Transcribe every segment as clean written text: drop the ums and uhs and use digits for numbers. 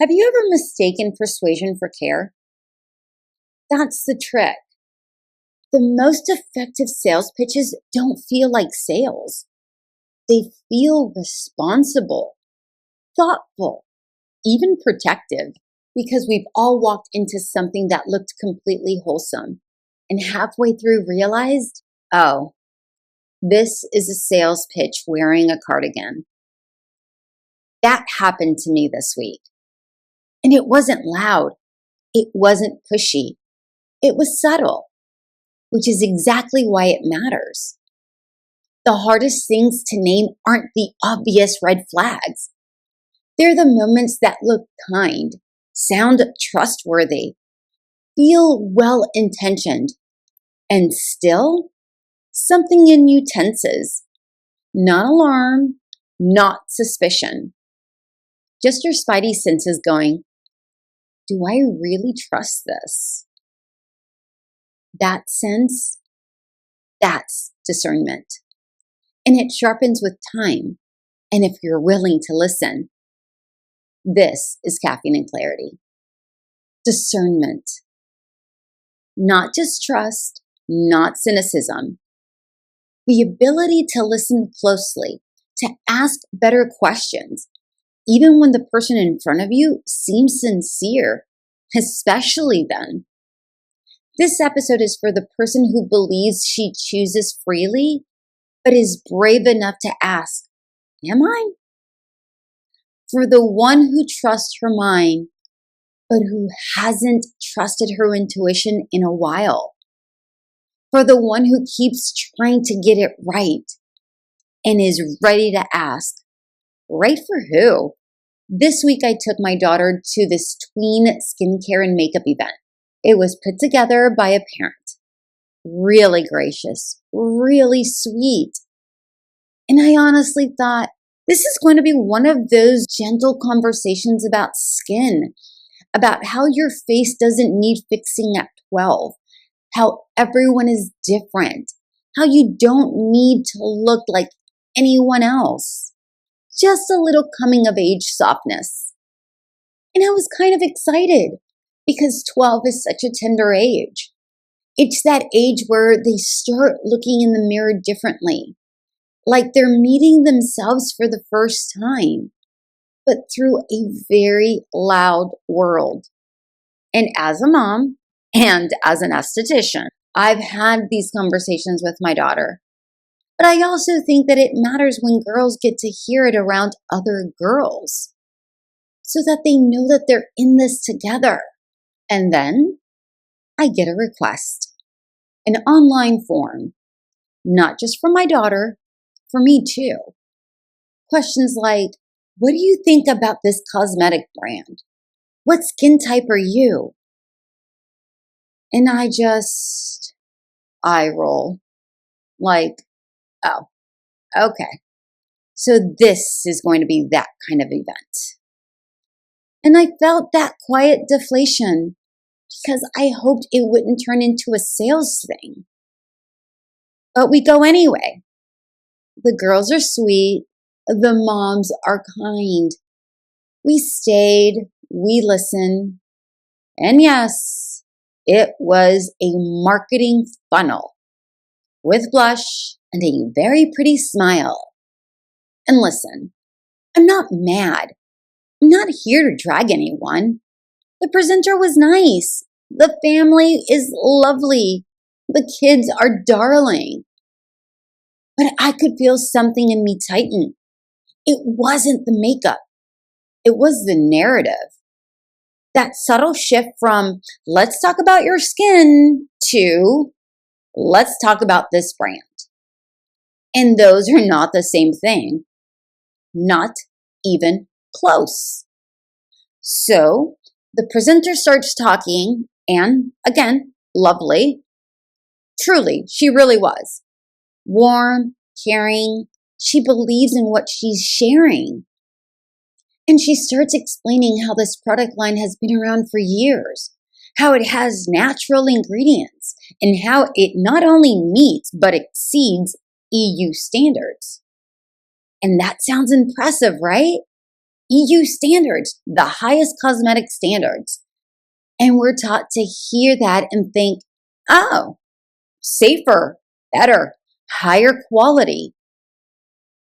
Have you ever mistaken persuasion for care? That's the trick. The most effective sales pitches don't feel like sales. They feel responsible, thoughtful, even protective, because we've all walked into something that looked completely wholesome and halfway through realized, oh, this is a sales pitch wearing a cardigan. That happened to me this week. And it wasn't loud. It wasn't pushy. It was subtle, which is exactly why it matters. The hardest things to name aren't the obvious red flags. They're the moments that look kind, sound trustworthy, feel well-intentioned, and still, something in you tenses. Not alarm, not suspicion. Just your spidey senses going, do I really trust this? That sense, that's discernment. And it sharpens with time. And if you're willing to listen, this is Caffeine and Clarity. Discernment. Not just trust, not cynicism. The ability to listen closely, to ask better questions, even when the person in front of you seems sincere, especially then. This episode is for the person who believes she chooses freely, but is brave enough to ask, am I? For the one who trusts her mind, but who hasn't trusted her intuition in a while. For the one who keeps trying to get it right and is ready to ask, right for who? This week I took my daughter to this tween skincare and makeup event. It was put together by a parent. Really gracious, really sweet. And I honestly thought, this is going to be one of those gentle conversations about skin, about how your face doesn't need fixing at 12, how everyone is different, how you don't need to look like anyone else. Just a little coming of age softness. And I was kind of excited because 12 is such a tender age. It's that age where they start looking in the mirror differently, like they're meeting themselves for the first time, but through a very loud world. And as a mom and as an esthetician, I've had these conversations with my daughter. But I also think that it matters when girls get to hear it around other girls so that they know that they're in this together. And then I get a request, an online form, not just for my daughter, for me too. Questions like, what do you think about this cosmetic brand? What skin type are you? And I just eye roll like, oh, okay. So this is going to be that kind of event. And I felt that quiet deflation because I hoped it wouldn't turn into a sales thing. But we go anyway. The girls are sweet. The moms are kind. We stayed. We listened. And yes, it was a marketing funnel with blush and a very pretty smile. And listen, I'm not mad. I'm not here to drag anyone. The presenter was nice. The family is lovely. The kids are darling. But I could feel something in me tighten. It wasn't the makeup. It was the narrative. That subtle shift from let's talk about your skin to let's talk about this brand. And those are not the same thing. Not even close. So the presenter starts talking, and again, lovely. Truly, she really was. Warm, caring. She believes in what she's sharing. And she starts explaining how this product line has been around for years, how it has natural ingredients, and how it not only meets but exceeds EU standards. And that sounds impressive, right? EU standards, the highest cosmetic standards. And we're taught to hear that and think, oh, safer, better, higher quality.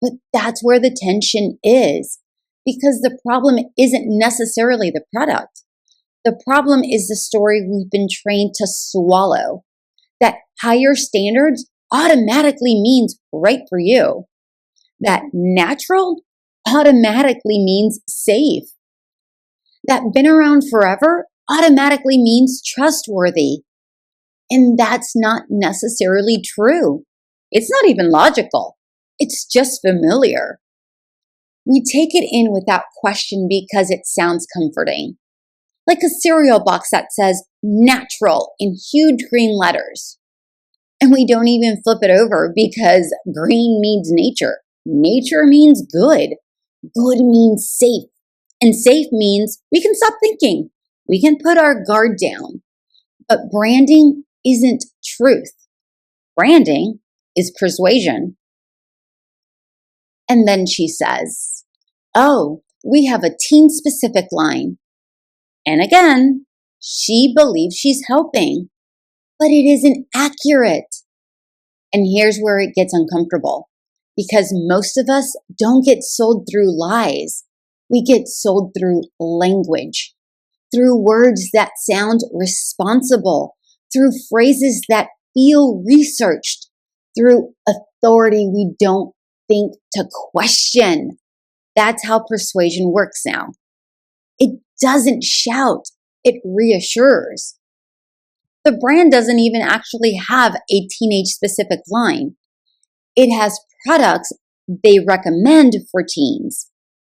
But that's where the tension is, because the problem isn't necessarily the product. The problem is the story we've been trained to swallow, that higher standards automatically means right for you, that natural automatically means safe, that been around forever automatically means trustworthy. And that's not necessarily true. It's not even logical. It's just familiar. We take it in without question because it sounds comforting. Like a cereal box that says natural in huge green letters. And we don't even flip it over because green means nature. Nature means good. Good means safe. And safe means we can stop thinking. We can put our guard down. But branding isn't truth. Branding is persuasion. And then she says, oh, we have a teen-specific line. And again, she believes she's helping, but it isn't accurate. And here's where it gets uncomfortable, because most of us don't get sold through lies. We get sold through language, through words that sound responsible, through phrases that feel researched, through authority we don't think to question. That's how persuasion works now. It doesn't shout, it reassures. The brand doesn't even actually have a teenage-specific line. It has products they recommend for teens.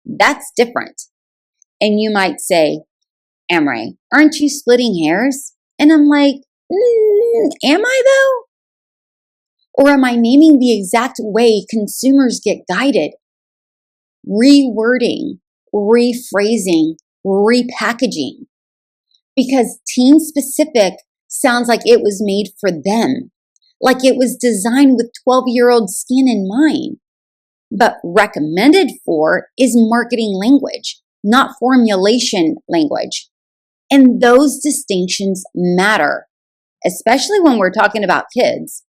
That's different. And you might say, Amray, aren't you splitting hairs? And I'm like, am I though? Or am I naming the exact way consumers get guided? Rewording, rephrasing, repackaging. Because teen specific sounds like it was made for them, like it was designed with 12-year-old skin in mind. But recommended for is marketing language, not formulation language. And those distinctions matter, especially when we're talking about kids.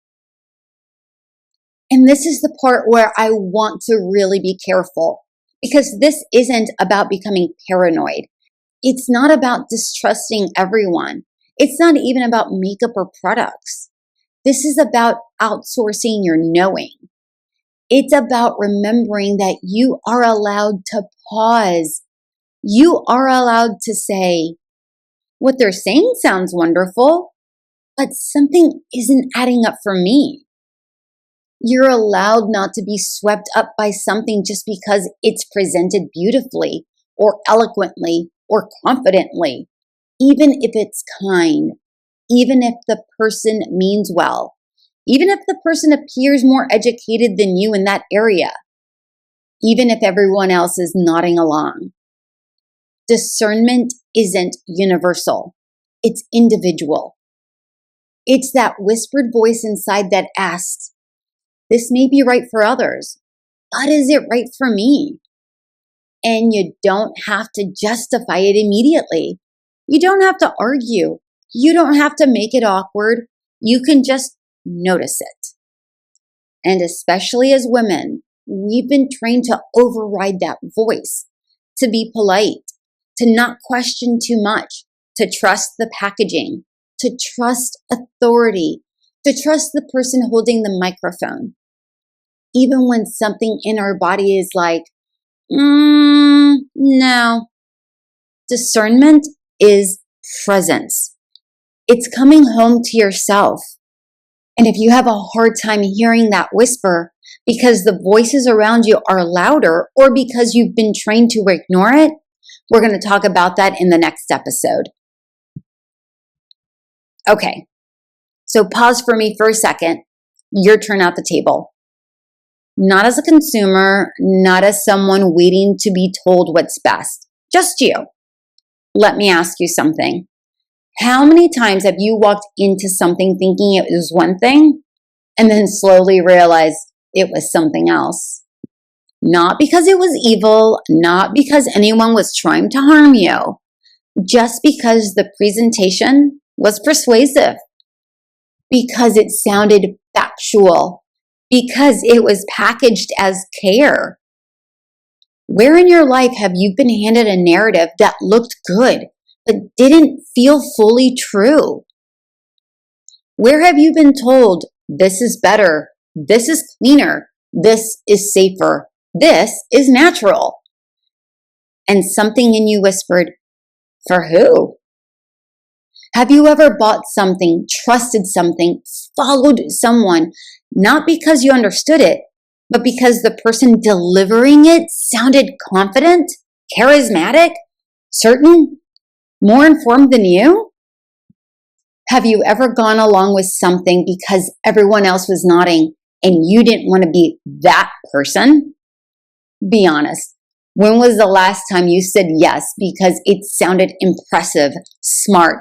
And this is the part where I want to really be careful, because this isn't about becoming paranoid. It's not about distrusting everyone. It's not even about makeup or products. This is about outsourcing your knowing. It's about remembering that you are allowed to pause. You are allowed to say, what they're saying sounds wonderful, but something isn't adding up for me. You're allowed not to be swept up by something just because it's presented beautifully or eloquently or confidently, even if it's kind, even if the person means well, even if the person appears more educated than you in that area, even if everyone else is nodding along. Discernment isn't universal. It's individual. It's that whispered voice inside that asks, this may be right for others, but is it right for me? And you don't have to justify it immediately. You don't have to argue. You don't have to make it awkward. You can just notice it. And especially as women, we've been trained to override that voice, to be polite, to not question too much, to trust the packaging, to trust authority, to trust the person holding the microphone. Even when something in our body is like, no. Discernment is presence. It's coming home to yourself. And if you have a hard time hearing that whisper because the voices around you are louder or because you've been trained to ignore it, we're going to talk about that in the next episode. Okay, so pause for me for a second. Your turn at the table. Not as a consumer, not as someone waiting to be told what's best. Just you. Let me ask you something. How many times have you walked into something thinking it was one thing and then slowly realized it was something else? Not because it was evil, not because anyone was trying to harm you, just because the presentation was persuasive, because it sounded factual, because it was packaged as care. Where in your life have you been handed a narrative that looked good, but didn't feel fully true? Where have you been told, this is better, this is cleaner, this is safer, this is natural? And something in you whispered, for who? Have you ever bought something, trusted something, followed someone, not because you understood it, but because the person delivering it sounded confident, charismatic, certain, more informed than you? Have you ever gone along with something because everyone else was nodding and you didn't want to be that person? Be honest. When was the last time you said yes because it sounded impressive, smart,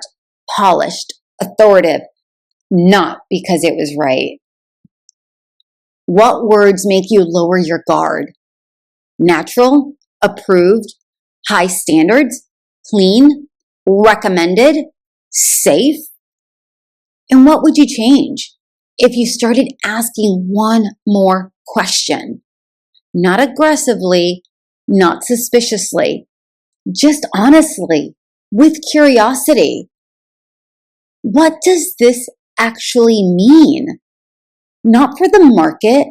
polished, authoritative, not because it was right? What words make you lower your guard? Natural, approved, high standards, clean, recommended, safe? And what would you change if you started asking one more question? Not aggressively, not suspiciously, just honestly, with curiosity. What does this actually mean? Not for the market,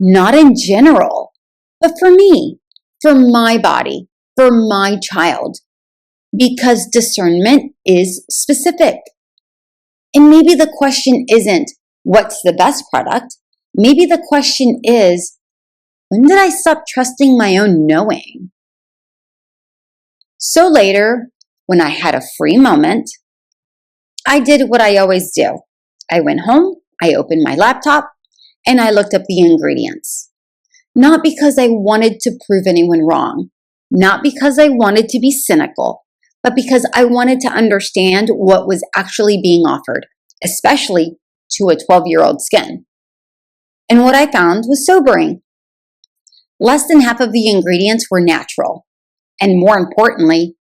not in general, but for me, for my body, for my child, because discernment is specific. And maybe the question isn't, what's the best product? Maybe the question is, when did I stop trusting my own knowing? So later, when I had a free moment, I did what I always do. I went home, I opened my laptop, and I looked up the ingredients. Not because I wanted to prove anyone wrong, not because I wanted to be cynical, but because I wanted to understand what was actually being offered, especially to a 12-year-old skin. And what I found was sobering. Less than half of the ingredients were natural. And more importantly,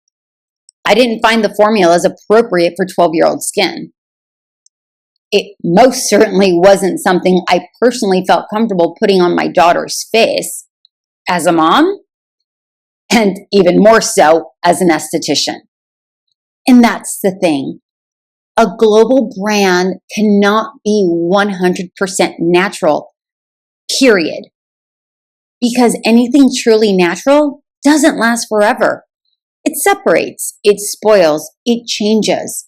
I didn't find the formulas appropriate for 12-year-old skin. It most certainly wasn't something I personally felt comfortable putting on my daughter's face as a mom, and even more so as an esthetician. And that's the thing. A global brand cannot be 100% natural, period. Because anything truly natural doesn't last forever. It separates, it spoils, it changes.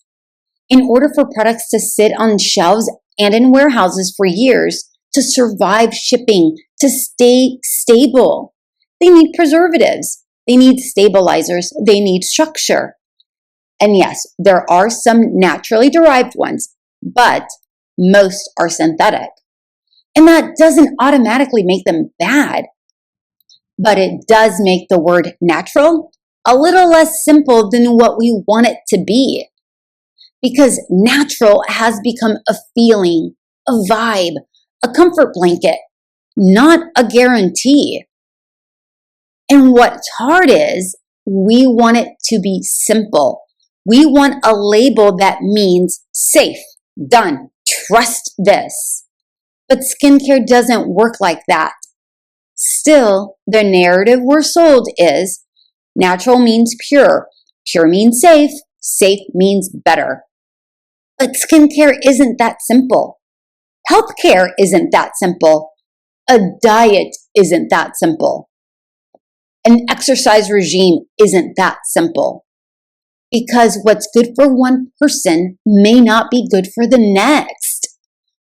In order for products to sit on shelves and in warehouses for years, to survive shipping, to stay stable, they need preservatives, they need stabilizers, they need structure. And yes, there are some naturally derived ones, but most are synthetic. And that doesn't automatically make them bad. But it does make the word natural a little less simple than what we want it to be. Because natural has become a feeling, a vibe, a comfort blanket, not a guarantee. And what's hard is we want it to be simple. We want a label that means safe, done, trust this. But skincare doesn't work like that. Still, the narrative we're sold is natural means pure, pure means safe, safe means better. But skincare isn't that simple. Healthcare isn't that simple. A diet isn't that simple. An exercise regime isn't that simple. Because what's good for one person may not be good for the next.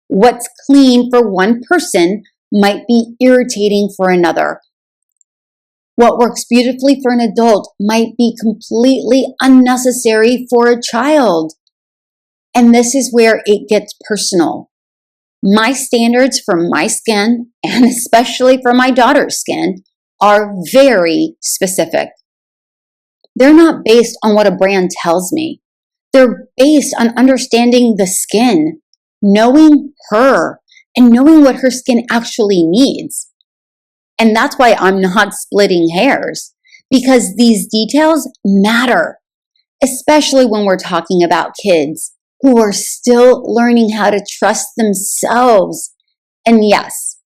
What's clean for one person might be irritating for another. What works beautifully for an adult might be completely unnecessary for a child. And this is where it gets personal. My standards for my skin, and especially for my daughter's skin, are very specific. They're not based on what a brand tells me. They're based on understanding the skin, knowing her, and knowing what her skin actually needs. And that's why I'm not splitting hairs, because these details matter, especially when we're talking about kids who are still learning how to trust themselves. And yes,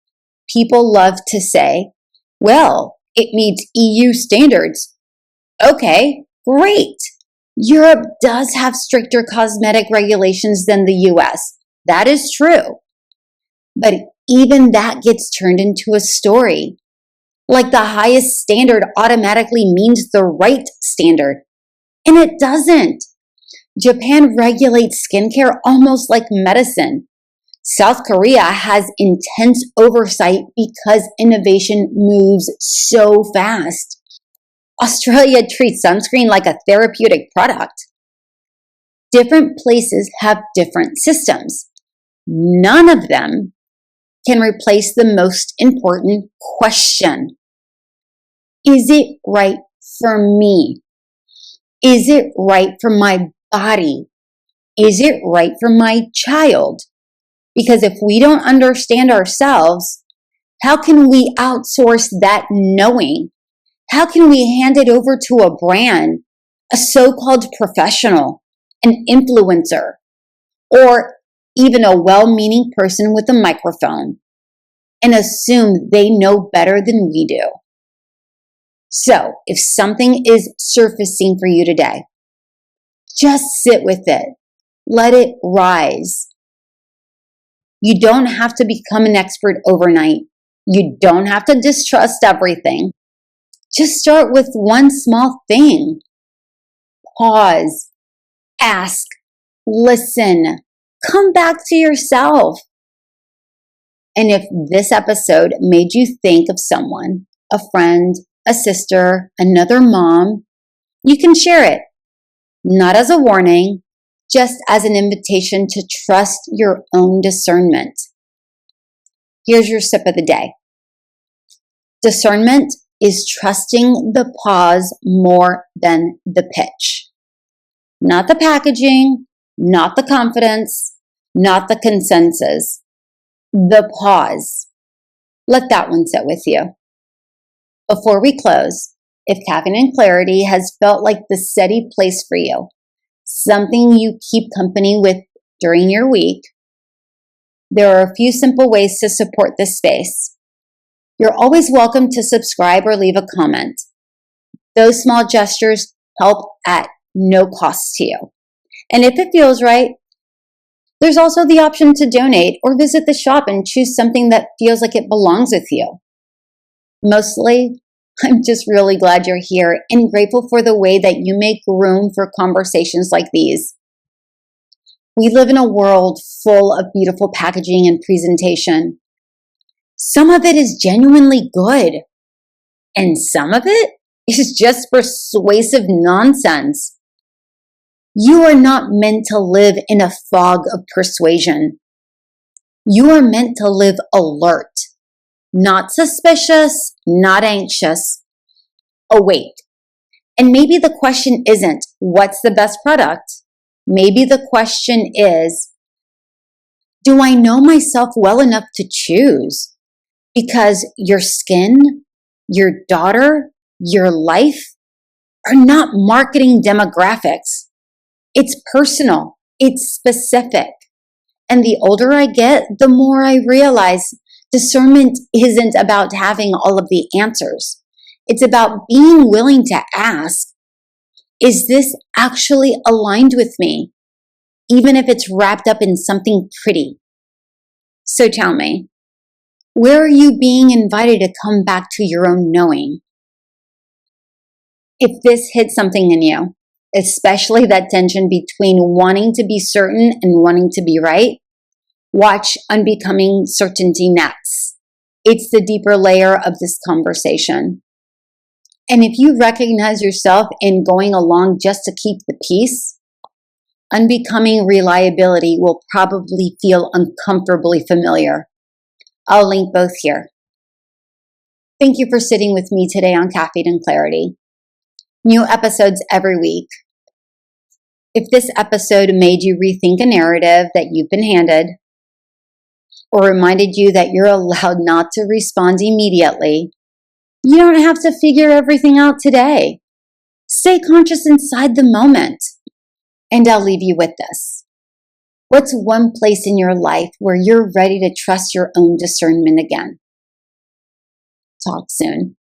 people love to say, well, it meets EU standards. Okay, great. Europe does have stricter cosmetic regulations than the US. That is true. But even that gets turned into a story. Like the highest standard automatically means the right standard. And it doesn't. Japan regulates skincare almost like medicine. South Korea has intense oversight because innovation moves so fast. Australia treats sunscreen like a therapeutic product. Different places have different systems. None of them can replace the most important question. Is it right for me? Is it right for my body? Is it right for my child? Because if we don't understand ourselves, how can we outsource that knowing? How can we hand it over to a brand, a so-called professional, an influencer, or even a well-meaning person with a microphone, and assume they know better than we do? So, if something is surfacing for you today, just sit with it. Let it rise. You don't have to become an expert overnight. You don't have to distrust everything. Just start with one small thing. Pause. Ask. Listen. Come back to yourself. And if this episode made you think of someone, a friend, a sister, another mom, you can share it. Not as a warning, just as an invitation to trust your own discernment. Here's your sip of the day. Discernment is trusting the pause more than the pitch. Not the packaging, not the confidence, not the consensus. The pause. Let that one sit with you. Before we close, if Caffeine and Clarity has felt like the steady place for you, something you keep company with during your week, there are a few simple ways to support this space. You're always welcome to subscribe or leave a comment. Those small gestures help at no cost to you. And if it feels right, there's also the option to donate or visit the shop and choose something that feels like it belongs with you. Mostly, I'm just really glad you're here and grateful for the way that you make room for conversations like these. We live in a world full of beautiful packaging and presentation. Some of it is genuinely good, and some of it is just persuasive nonsense. You are not meant to live in a fog of persuasion. You are meant to live alert, not suspicious, not anxious, awake. And maybe the question isn't, what's the best product? Maybe the question is, do I know myself well enough to choose? Because your skin, your daughter, your life are not marketing demographics. It's personal. It's specific. And the older I get, the more I realize discernment isn't about having all of the answers. It's about being willing to ask, is this actually aligned with me? Even if it's wrapped up in something pretty. So tell me, where are you being invited to come back to your own knowing? If this hits something in you, especially that tension between wanting to be certain and wanting to be right, watch Unbecoming Certainty next. It's the deeper layer of this conversation. And if you recognize yourself in going along just to keep the peace, Unbecoming Reliability will probably feel uncomfortably familiar. I'll link both here. Thank you for sitting with me today on Caffeine and Clarity. New episodes every week. If this episode made you rethink a narrative that you've been handed, or reminded you that you're allowed not to respond immediately, You don't have to figure everything out today. Stay conscious inside the moment. And I'll leave you with this. What's one place in your life where you're ready to trust your own discernment again? Talk soon.